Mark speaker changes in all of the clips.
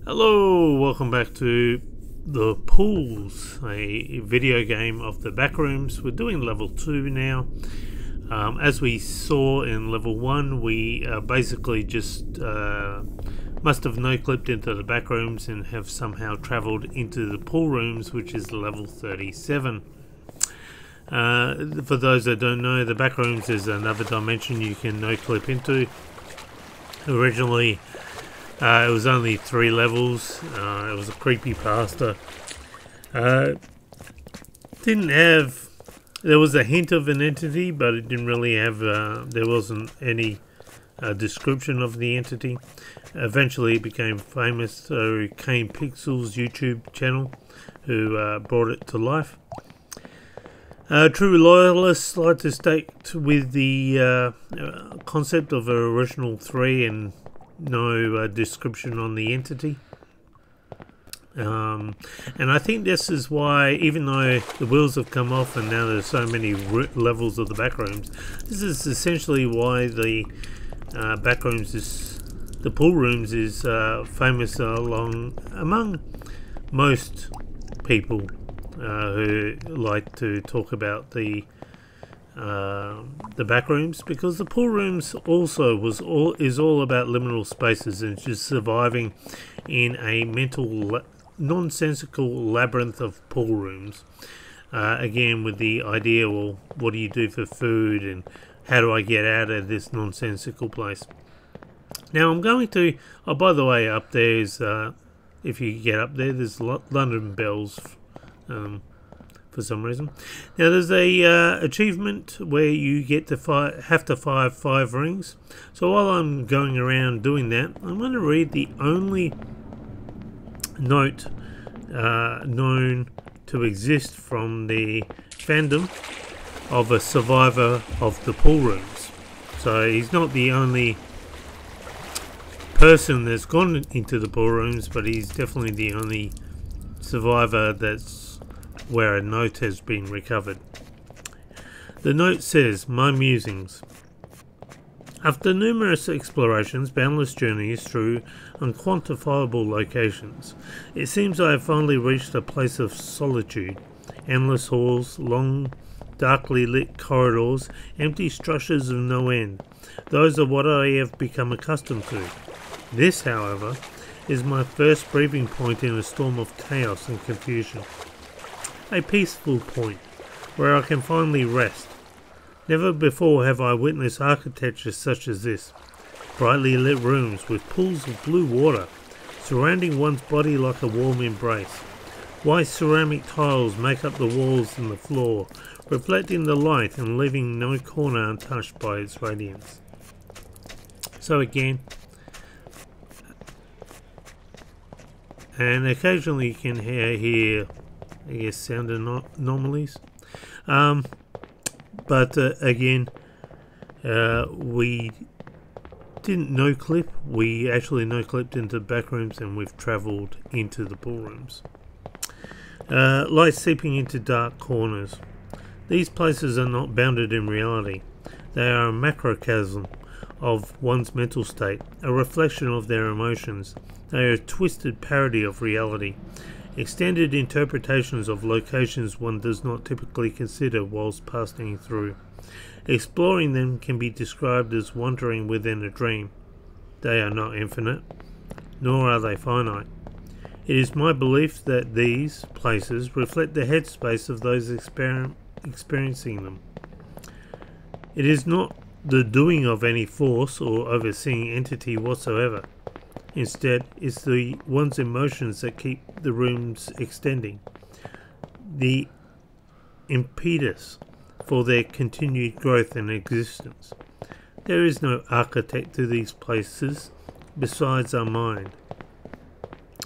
Speaker 1: Hello, welcome back to The Pools, a video game of the Backrooms. We're doing level 2 now. As we saw in level 1, we basically just must have no-clipped into the Backrooms and have somehow travelled into the pool rooms, which is level 37. For those that don't know, the Backrooms is another dimension you can no-clip into. Originally, it was only 3 levels. It was a creepypasta. Didn't have... There was a hint of an entity, but it didn't really have... there wasn't any description of the entity. Eventually it became famous through Kane Pixel's YouTube channel, who brought it to life. True loyalists like to stick with the concept of an original 3 and no description on the entity. And I think this is why, even though the wheels have come off and now there's so many levels of the Backrooms, this is essentially why the Backrooms is, the pool rooms is famous among most people who like to talk about the Backrooms, because the pool rooms also is all about liminal spaces and just surviving in a mental nonsensical labyrinth of pool rooms. Again, with the idea, well, what do you do for food and how do I get out of this nonsensical place? Now I'm going to, oh, by the way, up there is, if you get up there, there's London Bells for some reason. Now there's a achievement where you get to have to fire 5 rings. So while I'm going around doing that, I'm going to read the only note known to exist from the fandom of a survivor of the pool rooms. So he's not the only person that's gone into the pool rooms, but he's definitely the only survivor that's where a note has been recovered. The note says, "My musings. After numerous explorations, boundless journeys through unquantifiable locations, it seems I have finally reached a place of solitude. Endless halls, long, darkly lit corridors, empty structures of no end. Those are what I have become accustomed to. This, however, is my first breathing point in a storm of chaos and confusion. A peaceful point, where I can finally rest. Never before have I witnessed architecture such as this. Brightly lit rooms with pools of blue water, surrounding one's body like a warm embrace. White ceramic tiles make up the walls and the floor, reflecting the light and leaving no corner untouched by its radiance." So again, and occasionally you can hear I guess sound anomalies, but again, we didn't no-clip, we actually no-clipped into the Backrooms and we've travelled into the pool rooms. Light seeping into dark corners. These places are not bounded in reality. They are a macrocosm of one's mental state, a reflection of their emotions. They are a twisted parody of reality. Extended interpretations of locations one does not typically consider whilst passing through. Exploring them can be described as wandering within a dream. They are not infinite, nor are they finite. It is my belief that these places reflect the headspace of those experiencing them. It is not the doing of any force or overseeing entity whatsoever. Instead, it's one's emotions that keep the rooms extending, the impetus for their continued growth and existence. There is no architect to these places besides our mind.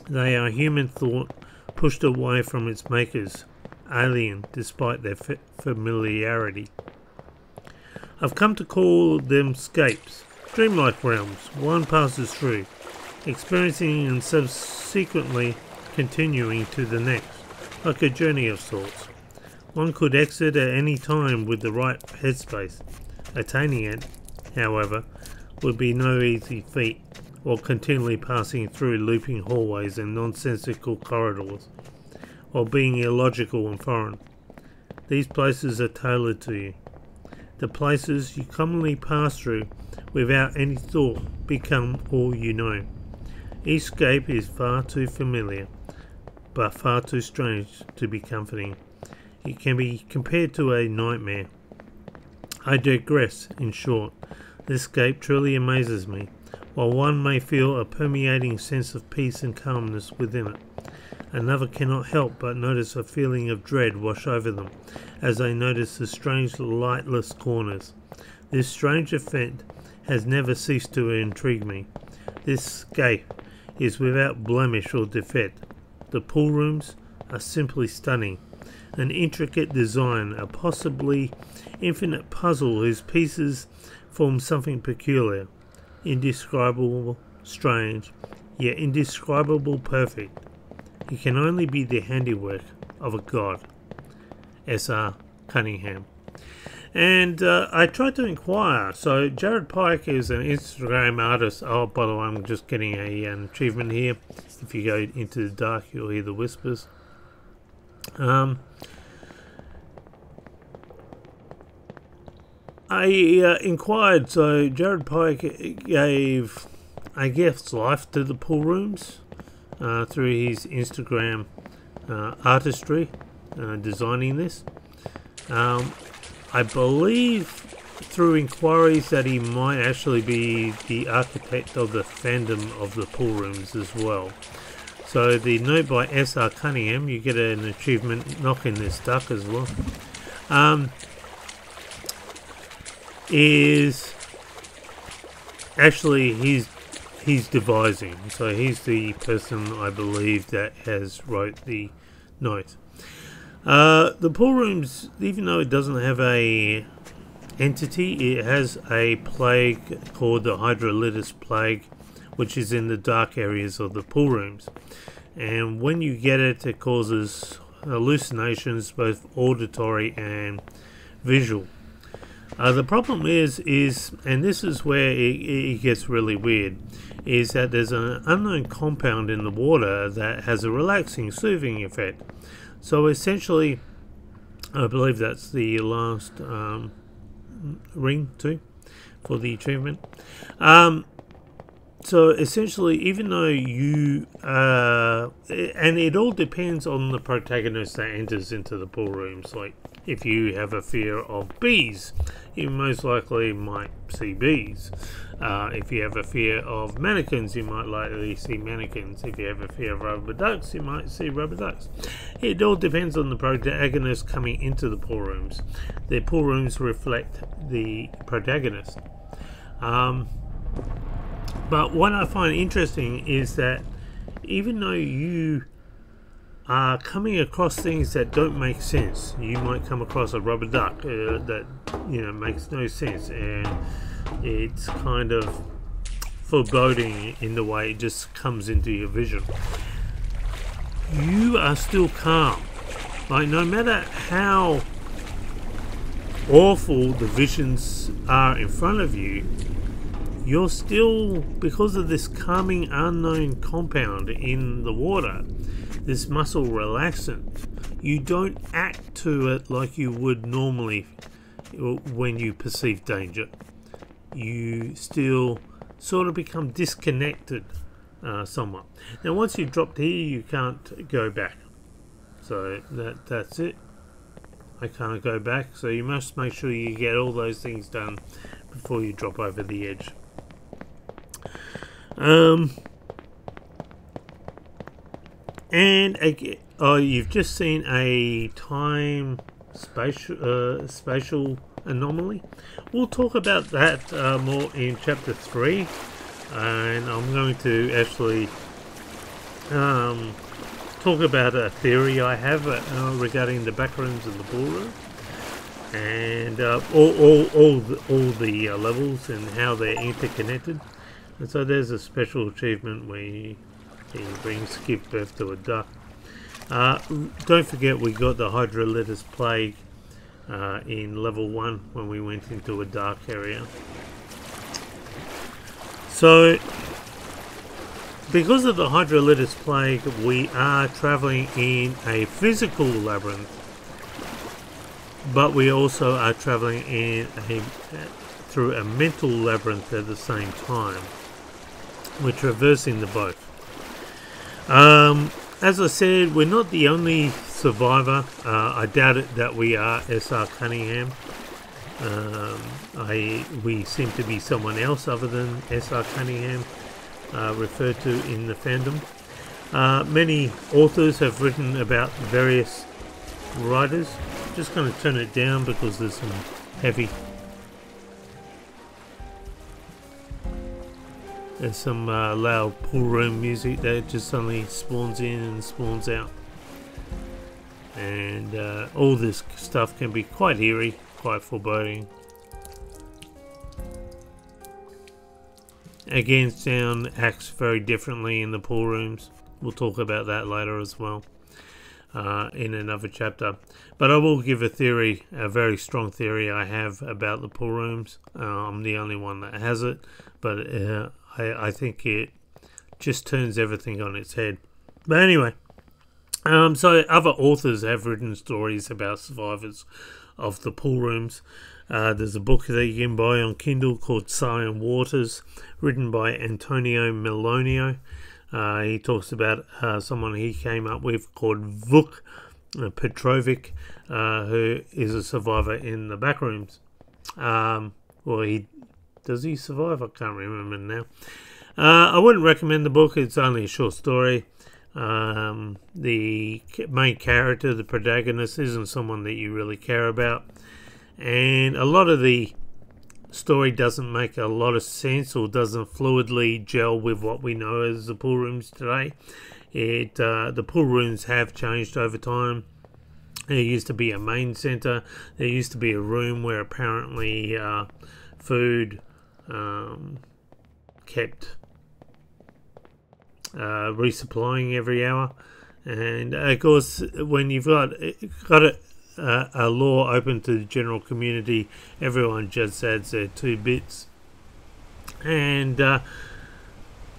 Speaker 1: They are human thought pushed away from its makers, alien despite their familiarity. I've come to call them scapes, dreamlike realms one passes through, experiencing and subsequently continuing to the next, like a journey of sorts. One could exit at any time with the right headspace. Attaining it, however, would be no easy feat, while continually passing through looping hallways and nonsensical corridors, while being illogical and foreign. These places are tailored to you. The places you commonly pass through without any thought become all you know. Escape is far too familiar, but far too strange to be comforting. It can be compared to a nightmare. I digress. In short, this escape truly amazes me. While one may feel a permeating sense of peace and calmness within it, another cannot help but notice a feeling of dread wash over them as they notice the strange lightless corners. This strange effect has never ceased to intrigue me. This escape is without blemish or defect. The pool rooms are simply stunning. An intricate design, a possibly infinite puzzle whose pieces form something peculiar, indescribable, strange, yet indescribable perfect. It can only be the handiwork of a god. S.R. Cunningham. And I tried to inquire. So Jared Pike is an Instagram artist. Oh, by the way, I'm just getting an achievement here. If you go into the dark, you'll hear the whispers. I inquired. So Jared Pike gave, I guess, life to the pool rooms through his Instagram artistry, designing this. I believe through inquiries that he might actually be the architect of the fandom of the pool rooms as well. So the note by S.R. Cunningham, you get an achievement knocking this duck as well, is actually he's devising. So he's the person, I believe, that has wrote the note. The pool rooms, even though it doesn't have a entity, it has a plague called the Hydrolitis plague, which is in the dark areas of the pool rooms. And when you get it, it causes hallucinations, both auditory and visual. The problem is, and this is where it gets really weird, is that there's an unknown compound in the water that has a relaxing, soothing effect. So essentially, I believe that's the last ring too for the achievement. So essentially, even though you and it all depends on the protagonist that enters into the pool rooms. Like if you have a fear of bees, you most likely might see bees. If you have a fear of mannequins, you might likely see mannequins. If you have a fear of rubber ducks, you might see rubber ducks. It all depends on the protagonist coming into the pool rooms. The pool rooms reflect the protagonist. But what I find interesting is that even though you are coming across things that don't make sense, you might come across a rubber duck that makes no sense, and it's kind of foreboding in the way it just comes into your vision. You are still calm. Like no matter how awful the visions are in front of you, you're still, because of this calming unknown compound in the water, this muscle relaxant, you don't act to it like you would normally when you perceive danger. You still sort of become disconnected somewhat. Now once you've dropped here, you can't go back. So that's it. I can't go back, so you must make sure you get all those things done before you drop over the edge. And again, you've just seen a time spatial anomaly. We'll talk about that more in chapter 3, and I'm going to actually talk about a theory I have regarding the backrooms and the ballroom, and all the levels and how they're interconnected. And so there's a special achievement where he brings give birth to a duck. Don't forget we got the Hydrolitis plague in level 1 when we went into a dark area. So because of the Hydrolytis plague, we are travelling in a physical labyrinth, but we also are travelling through a mental labyrinth at the same time. We're traversing the both. As I said, we're not the only survivor. I doubt it that we are S.R. Cunningham. We seem to be someone else other than S.R. Cunningham, referred to in the fandom. Many authors have written about various writers. Just going to turn it down because there's some heavy. There's some loud pool room music that just suddenly spawns in and spawns out. And all this stuff can be quite eerie, quite foreboding. Again, sound acts very differently in the pool rooms. We'll talk about that later as well in another chapter. But I will give a theory, a very strong theory I have about the pool rooms. I'm the only one that has it, but I think it just turns everything on its head. But anyway, so other authors have written stories about survivors of the pool rooms. There's a book that you can buy on Kindle called Cyan Waters, written by Antonio Melonio. He talks about someone he came up with called Vuk Petrovic, who is a survivor in the backrooms. Does he survive? I can't remember now. I wouldn't recommend the book. It's only a short story. The main character, the protagonist, isn't someone that you really care about. And a lot of the story doesn't make a lot of sense or doesn't fluidly gel with what we know as the pool rooms today. The pool rooms have changed over time. There used to be a main centre. There used to be a room where apparently food kept resupplying every hour. And of course, when you've got a law open to the general community, everyone just adds their 2 bits. And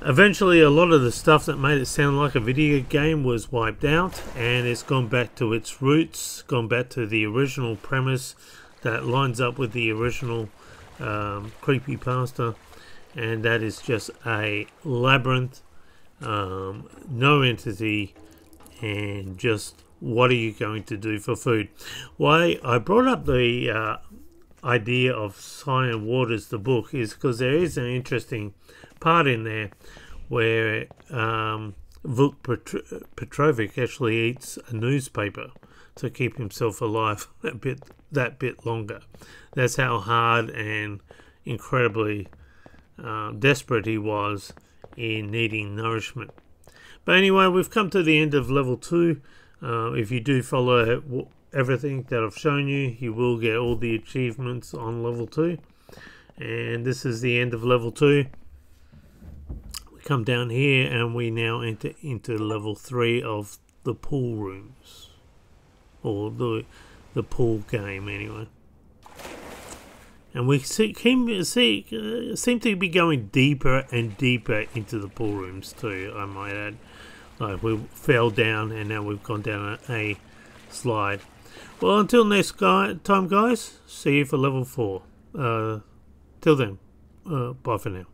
Speaker 1: eventually a lot of the stuff that made it sound like a video game was wiped out, and it's gone back to its roots, gone back to the original premise that lines up with the original creepypasta, and that is just a labyrinth, no entity, and just what are you going to do for food? Why I brought up the idea of Cyan Waters, the book, is because there is an interesting part in there where Vuk Petrovic actually eats a newspaper to keep himself alive that bit longer. That's how hard and incredibly desperate he was in needing nourishment. But anyway, we've come to the end of level 2. If you do follow everything that I've shown you, you will get all the achievements on level 2. And this is the end of level 2. We come down here and we now enter into level 3 of the pool rooms, or the pool game anyway. And we seem to be going deeper and deeper into the pool rooms too, I might add. Like we fell down and now we've gone down a slide. Well, until next time, guys, see you for level 4. Till then, bye for now.